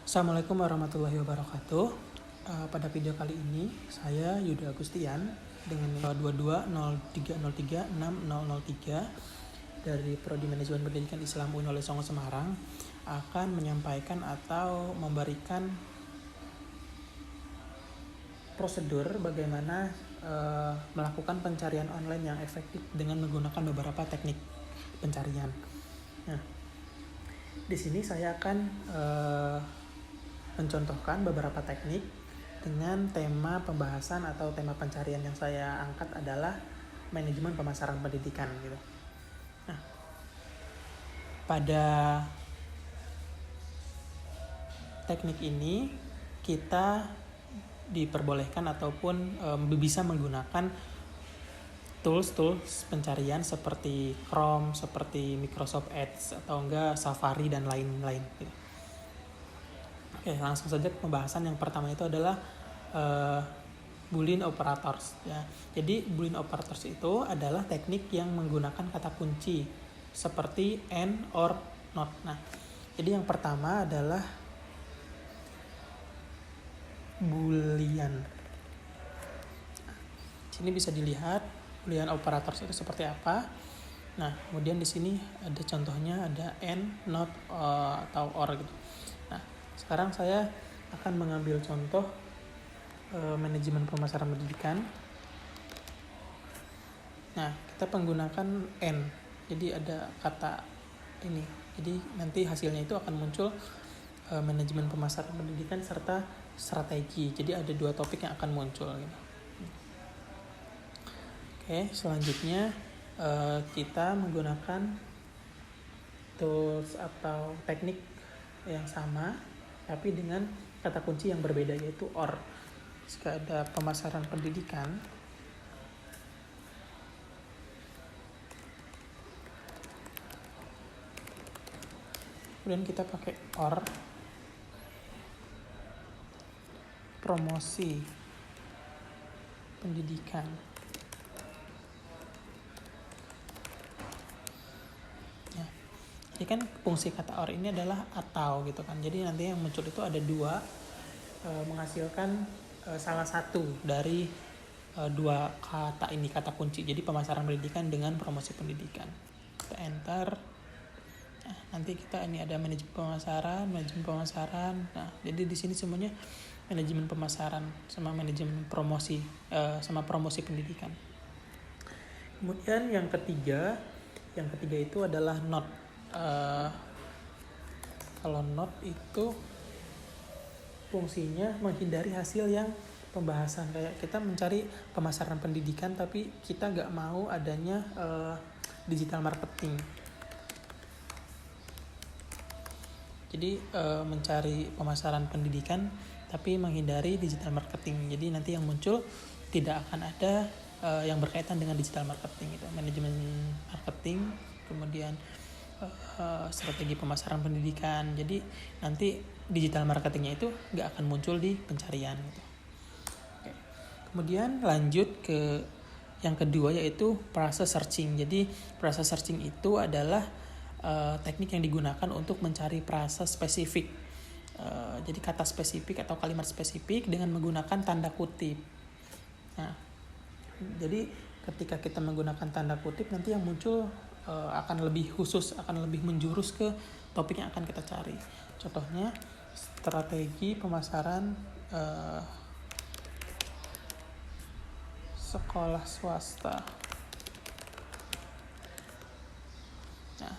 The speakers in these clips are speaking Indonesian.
Assalamualaikum warahmatullahi wabarakatuh. Pada video kali ini saya Yuda Agustian dengan 2203036003 dari Prodi Manajemen Pendidikan Islam UIN Songo Semarang akan menyampaikan atau memberikan prosedur bagaimana melakukan pencarian online yang efektif dengan menggunakan beberapa teknik pencarian. Nah, di sini saya akan mencontohkan beberapa teknik dengan tema pembahasan atau tema pencarian yang saya angkat adalah manajemen pemasaran pendidikan gitu. Nah, pada teknik ini kita diperbolehkan ataupun bisa menggunakan tools pencarian seperti Chrome, seperti Microsoft Edge atau enggak Safari dan lain-lain gitu. Oke, langsung saja ke pembahasan. Yang pertama itu adalah Boolean operators ya. Jadi Boolean operators itu adalah teknik yang menggunakan kata kunci seperti and, or, not. Nah, jadi yang pertama adalah Boolean. Sini bisa dilihat Boolean operators itu seperti apa. Nah, kemudian di sini ada contohnya, ada and, not, atau or gitu. Nah, sekarang saya akan mengambil contoh manajemen pemasaran pendidikan. Nah, kita menggunakan and. Jadi ada kata ini. Jadi nanti hasilnya itu akan muncul manajemen pemasaran pendidikan serta strategi. Jadi ada dua topik yang akan muncul gitu. Oke, selanjutnya kita menggunakan tools atau teknik yang sama tapi dengan kata kunci yang berbeda, yaitu or. Jika ada pemasaran pendidikan, kemudian kita pakai or, promosi pendidikan. Ya. Jadi kan fungsi kata or ini adalah atau gitu kan. Jadi nanti yang muncul itu ada dua, menghasilkan salah satu dari dua kata ini, kata kunci. Jadi pemasaran pendidikan dengan promosi pendidikan. Kita enter. Nah, nanti kita ini ada manajemen pemasaran. Nah, jadi di sini semuanya manajemen pemasaran sama manajemen promosi sama promosi pendidikan. Kemudian yang ketiga itu adalah not. Kalau not itu fungsinya menghindari hasil yang pembahasan, kayak kita mencari pemasaran pendidikan tapi kita nggak mau adanya digital marketing. Jadi mencari pemasaran pendidikan tapi menghindari digital marketing. Jadi nanti yang muncul tidak akan ada yang berkaitan dengan digital marketing itu, manajemen marketing, kemudian strategi pemasaran pendidikan. Jadi nanti digital marketingnya itu nggak akan muncul di pencarian gitu. Oke. Kemudian lanjut ke yang kedua, yaitu process searching. Jadi process searching itu adalah teknik yang digunakan untuk mencari frasa spesifik. Jadi kata spesifik atau kalimat spesifik dengan menggunakan tanda kutip. Nah, jadi ketika kita menggunakan tanda kutip, nanti yang muncul akan lebih khusus, akan lebih menjurus ke topik yang akan kita cari. Contohnya strategi pemasaran sekolah swasta. Nah,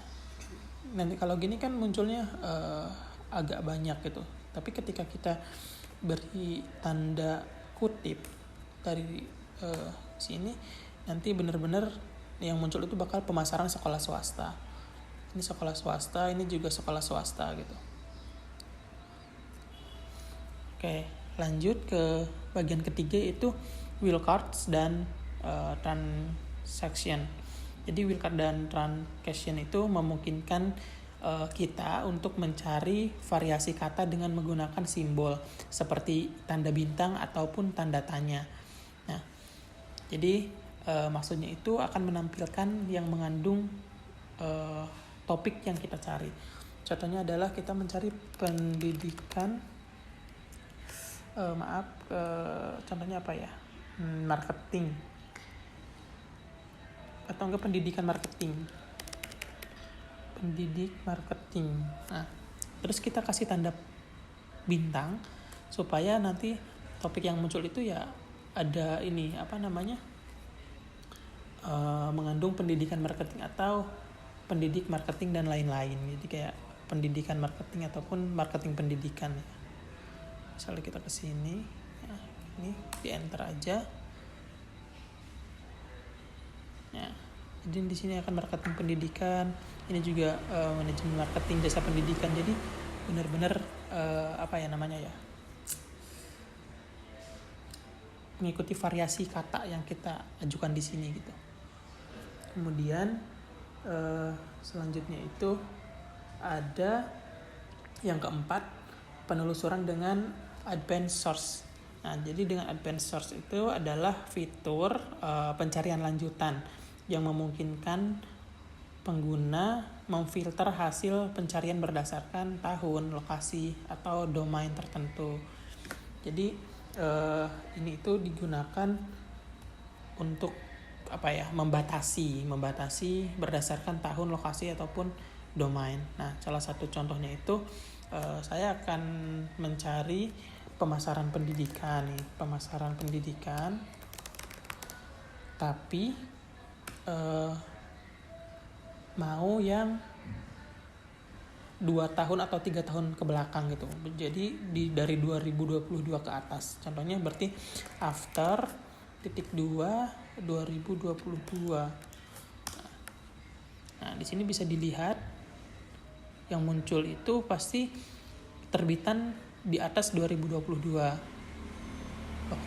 nanti kalau gini kan munculnya agak banyak gitu. Tapi ketika kita beri tanda kutip dari sini, nanti benar-benar yang muncul itu bakal pemasaran sekolah swasta. Ini sekolah swasta, ini juga sekolah swasta gitu. Oke, lanjut ke bagian ketiga, itu wildcards dan transaction. Jadi wildcard dan transaction itu memungkinkan kita untuk mencari variasi kata dengan menggunakan simbol seperti tanda bintang ataupun tanda tanya. Nah, jadi maksudnya itu akan menampilkan yang mengandung topik yang kita cari. Contohnya adalah kita mencari pendidikan, contohnya apa ya? Marketing atau enggak pendidikan marketing. Pendidik marketing. Nah, terus kita kasih tanda bintang supaya nanti topik yang muncul itu ya ada ini mengandung pendidikan marketing atau pendidik marketing dan lain-lain. Jadi kayak pendidikan marketing ataupun marketing pendidikan. Misalnya kita ke sini, ya, ini di enter aja. Ya, jadi di sini akan marketing pendidikan. Ini juga manajemen marketing jasa pendidikan. Jadi benar-benar mengikuti variasi kata yang kita ajukan di sini gitu. Kemudian selanjutnya itu ada yang keempat, penelusuran dengan advanced source. Nah, jadi dengan advanced source itu adalah fitur pencarian lanjutan yang memungkinkan pengguna memfilter hasil pencarian berdasarkan tahun, lokasi, atau domain tertentu. Jadi ini itu digunakan untuk membatasi berdasarkan tahun, lokasi, ataupun domain. Nah, salah satu contohnya itu saya akan mencari pemasaran pendidikan, tapi mau yang 2 tahun atau 3 tahun ke belakang gitu. Jadi dari 2022 ke atas. Contohnya berarti after 2022. Nah, di sini bisa dilihat yang muncul itu pasti terbitan di atas 2022.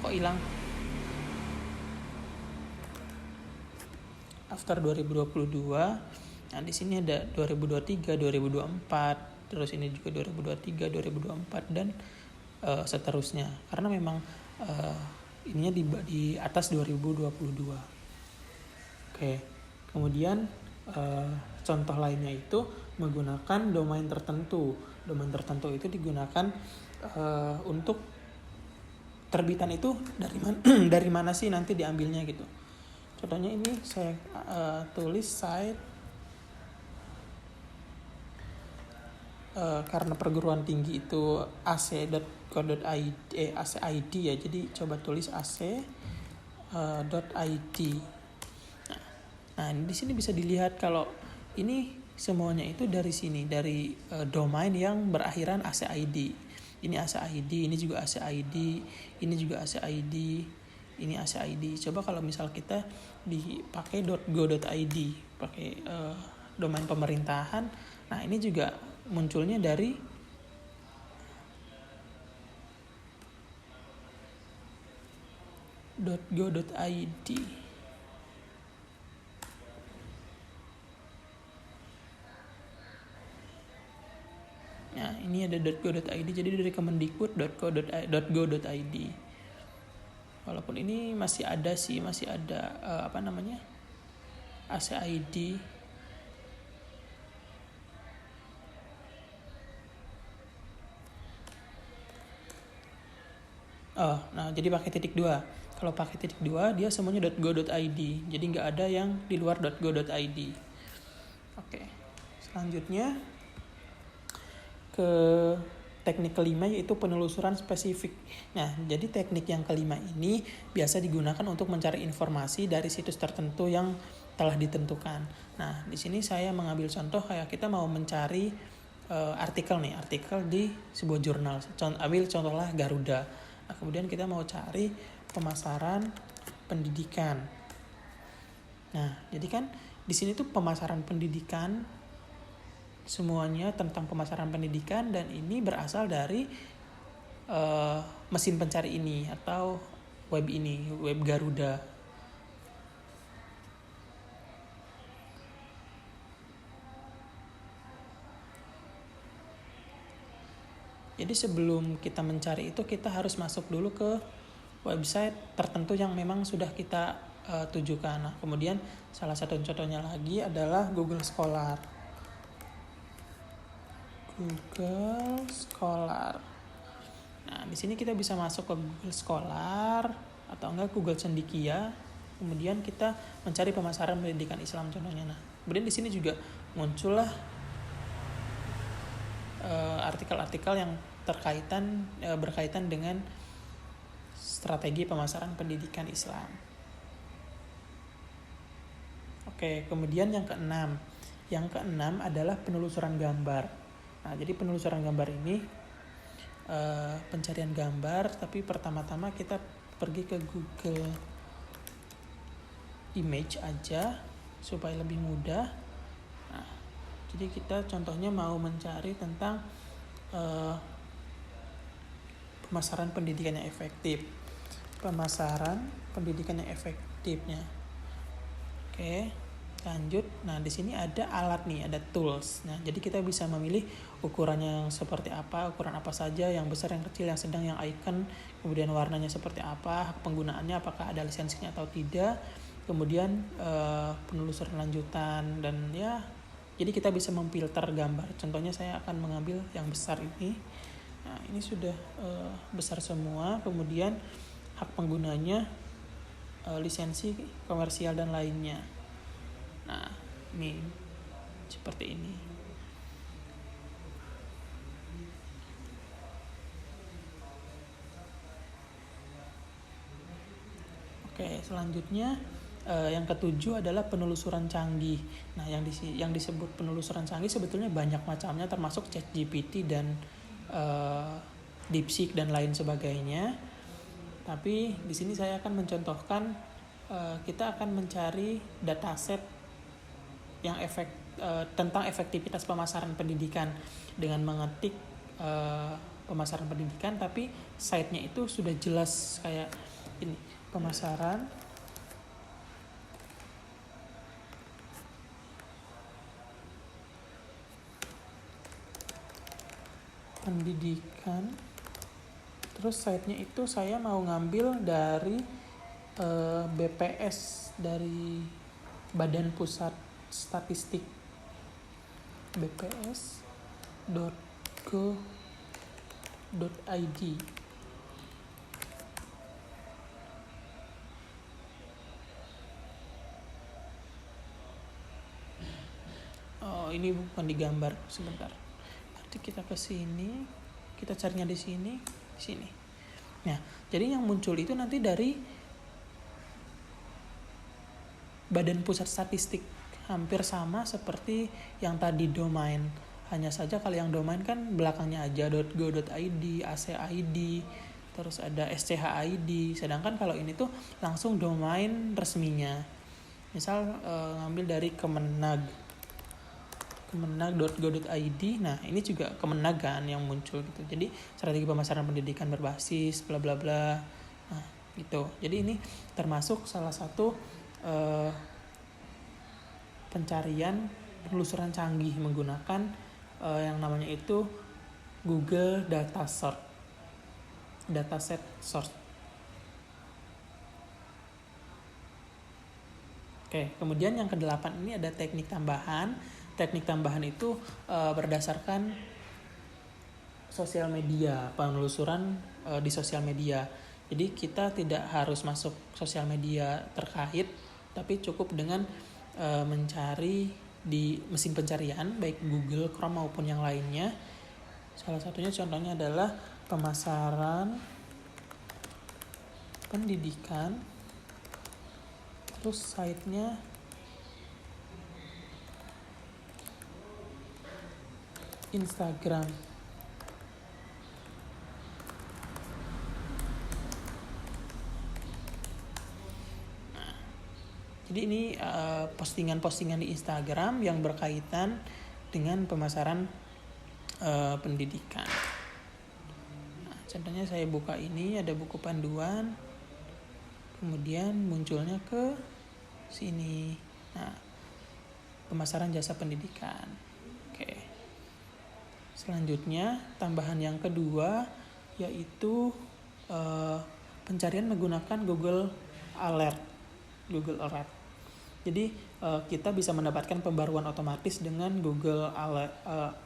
Kok hilang? After 2022. Nah, di sini ada 2023, 2024, terus ini juga 2023, 2024 dan seterusnya. Karena memang ininya di atas 2022. Oke. Kemudian contoh lainnya itu menggunakan domain tertentu. Domain tertentu itu digunakan untuk terbitan itu dari mana sih nanti diambilnya gitu. Contohnya ini saya tulis site karena perguruan tinggi itu ac.id ya, jadi coba tulis ac.id. Nah, di sini bisa dilihat kalau ini semuanya itu dari sini, dari domain yang berakhiran ac.id. Ini ac.id, ini juga ac.id, ini juga ac.id, ini ac.id. Coba kalau misal kita dipakai .go.id, pakai domain pemerintahan. Nah, ini juga munculnya dari .go.id. Nah, ini ada .go.id, jadi dari kemendikbud.go.id. Walaupun ini masih ada ac.id. Nah, jadi pakai titik 2. Kalau pakai titik 2, dia semuanya .go.id. Jadi nggak ada yang di luar .go.id. Oke. Selanjutnya ke teknik kelima, yaitu penelusuran spesifik. Nah, jadi teknik yang kelima ini biasa digunakan untuk mencari informasi dari situs tertentu yang telah ditentukan. Nah, di sini saya mengambil contoh kayak kita mau mencari artikel di sebuah jurnal. Ambil contohlah Garuda. Nah, kemudian kita mau cari pemasaran pendidikan. Nah, jadi kan di sini tuh pemasaran pendidikan, semuanya tentang pemasaran pendidikan, dan ini berasal dari mesin pencari ini atau web Garuda. Jadi sebelum kita mencari itu, kita harus masuk dulu ke website tertentu yang memang sudah kita tujukan. Nah, kemudian salah satu contohnya lagi adalah Google Scholar. Google Scholar. Nah, di sini kita bisa masuk ke Google Scholar atau enggak Google Cendekia. Kemudian kita mencari pemasaran pendidikan Islam contohnya. Nah, kemudian di sini juga muncullah artikel-artikel yang berkaitan dengan strategi pemasaran pendidikan Islam. Oke, kemudian yang keenam. Yang keenam adalah penelusuran gambar. Nah, jadi penelusuran gambar ini pencarian gambar, tapi pertama-tama kita pergi ke Google Image aja supaya lebih mudah. Nah, jadi kita contohnya mau mencari tentang pemasaran pendidikan yang efektif. Pemasaran pendidikan yang efektifnya. Oke, lanjut. Nah, di sini ada alat nih, ada tools. Nah, jadi kita bisa memilih ukurannya yang seperti apa, ukuran apa saja, yang besar, yang kecil, yang sedang, yang icon, kemudian warnanya seperti apa, hak penggunaannya apakah ada lisensinya atau tidak, kemudian penelusuran lanjutan, dan ya, jadi kita bisa memfilter gambar. Contohnya saya akan mengambil yang besar ini. Nah, ini sudah besar semua, kemudian hak penggunanya, lisensi komersial dan lainnya. Nah, ini seperti ini. Oke, selanjutnya yang ketujuh adalah penelusuran canggih. Nah, yang disebut penelusuran canggih sebetulnya banyak macamnya, termasuk ChatGPT dan DeepSeek dan lain sebagainya. Tapi di sini saya akan mencontohkan kita akan mencari dataset yang tentang efektivitas pemasaran pendidikan dengan mengetik pemasaran pendidikan, tapi site-nya itu sudah jelas kayak ini, pemasaran pendidikan. Terus site-nya itu saya mau ngambil dari BPS, dari Badan Pusat Statistik, bps.go.id. Oh, ini bukan digambar, sebentar. Nanti kita ke sini, kita carinya di sini. Nah, jadi yang muncul itu nanti dari Badan Pusat Statistik, hampir sama seperti yang tadi domain. Hanya saja kalau yang domain kan belakangnya aja .go.id, ACID, terus ada SCHID. Sedangkan kalau ini tuh langsung domain resminya. Misal ngambil dari kemenag.go.id. Nah, ini juga Kemenag kan yang muncul gitu. Jadi strategi pemasaran pendidikan berbasis bla bla bla. Nah, gitu. Jadi ini termasuk salah satu pencarian penelusuran canggih menggunakan yang namanya itu Google Dataset Source. Oke, kemudian yang ke-8 ini ada teknik tambahan. Teknik tambahan itu berdasarkan sosial media, penelusuran di sosial media. Jadi kita tidak harus masuk sosial media terkait, tapi cukup dengan mencari di mesin pencarian baik Google, Chrome maupun yang lainnya. Salah satunya contohnya adalah pemasaran pendidikan, terus site-nya Instagram. Jadi ini postingan-postingan di Instagram yang berkaitan dengan pemasaran pendidikan. Nah, contohnya saya buka ini, ada buku panduan, kemudian munculnya ke sini. Nah, pemasaran jasa pendidikan. Oke. Selanjutnya tambahan yang kedua yaitu pencarian menggunakan Google Alert. Jadi kita bisa mendapatkan pembaruan otomatis dengan Google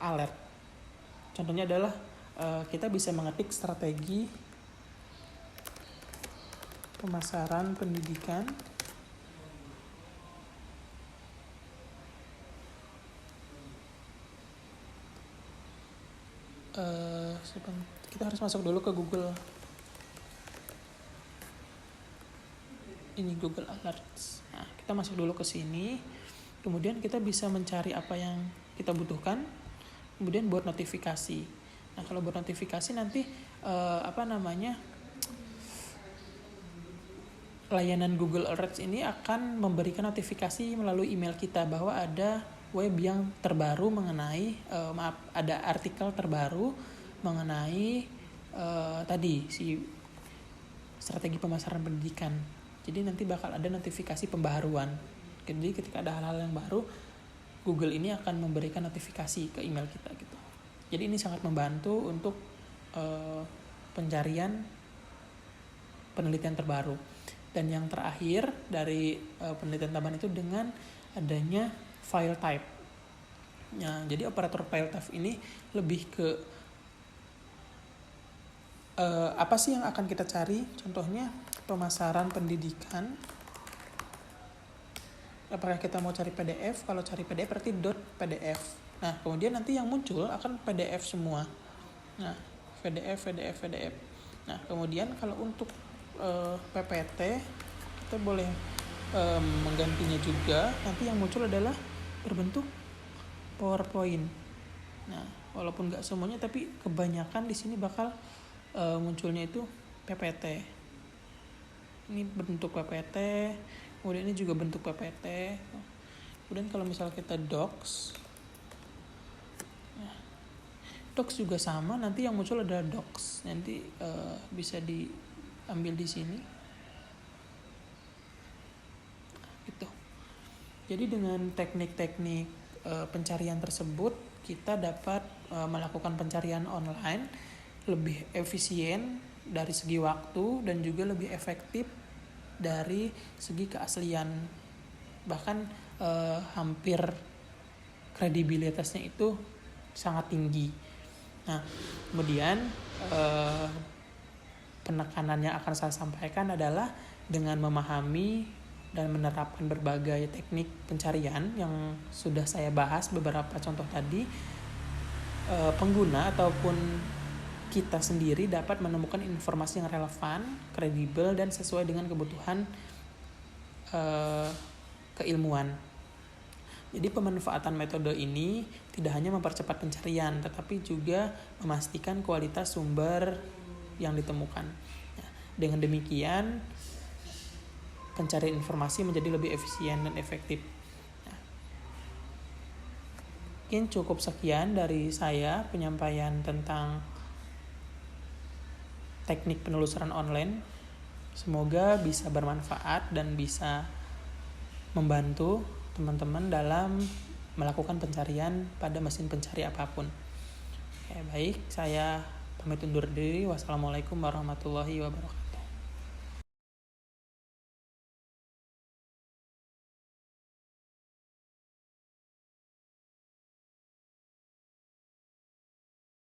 Alert. Contohnya adalah kita bisa mengetik strategi pemasaran pendidikan kita harus masuk dulu ke Google. Ini Google Alerts. Nah, kita masuk dulu ke sini. Kemudian kita bisa mencari apa yang kita butuhkan. Kemudian buat notifikasi. Nah, kalau buat notifikasi nanti layanan Google Alerts ini akan memberikan notifikasi melalui email kita bahwa ada web yang terbaru mengenai ada artikel terbaru mengenai tadi si strategi pemasaran pendidikan. Jadi nanti bakal ada notifikasi pembaharuan. Jadi ketika ada hal-hal yang baru, Google ini akan memberikan notifikasi ke email kita gitu. Jadi ini sangat membantu untuk pencarian penelitian terbaru. Dan yang terakhir dari penelitian tambahan itu dengan adanya file type. Nah, jadi operator file type ini lebih ke apa sih yang akan kita cari? Contohnya pemasaran pendidikan. Apakah kita mau cari PDF? Kalau cari PDF berarti .pdf. Nah, kemudian nanti yang muncul akan PDF semua. Nah, PDF. Nah, kemudian kalau untuk PPT kita boleh menggantinya juga. Nanti yang muncul adalah berbentuk PowerPoint. Nah, walaupun nggak semuanya, tapi kebanyakan di sini bakal munculnya itu PPT. Ini bentuk PPT, kemudian ini juga bentuk PPT. Kemudian kalau misal kita Docs juga sama, nanti yang muncul adalah Docs. Nanti bisa diambil di sini. Gitu. Jadi dengan teknik-teknik pencarian tersebut, kita dapat melakukan pencarian online lebih efisien dari segi waktu dan juga lebih efektif dari segi keaslian. Bahkan hampir kredibilitasnya itu sangat tinggi. Nah, kemudian penekanan yang akan saya sampaikan adalah dengan memahami dan menerapkan berbagai teknik pencarian yang sudah saya bahas beberapa contoh tadi, pengguna ataupun kita sendiri dapat menemukan informasi yang relevan, kredibel, dan sesuai dengan kebutuhan keilmuan. Jadi pemanfaatan metode ini tidak hanya mempercepat pencarian, tetapi juga memastikan kualitas sumber yang ditemukan. Nah, dengan demikian, pencarian informasi menjadi lebih efisien dan efektif. Nah, mungkin cukup sekian dari saya penyampaian tentang teknik penelusuran online. Semoga bisa bermanfaat dan bisa membantu teman-teman dalam melakukan pencarian pada mesin pencari apapun. Baik, saya pamit undur diri. Wassalamualaikum warahmatullahi wabarakatuh.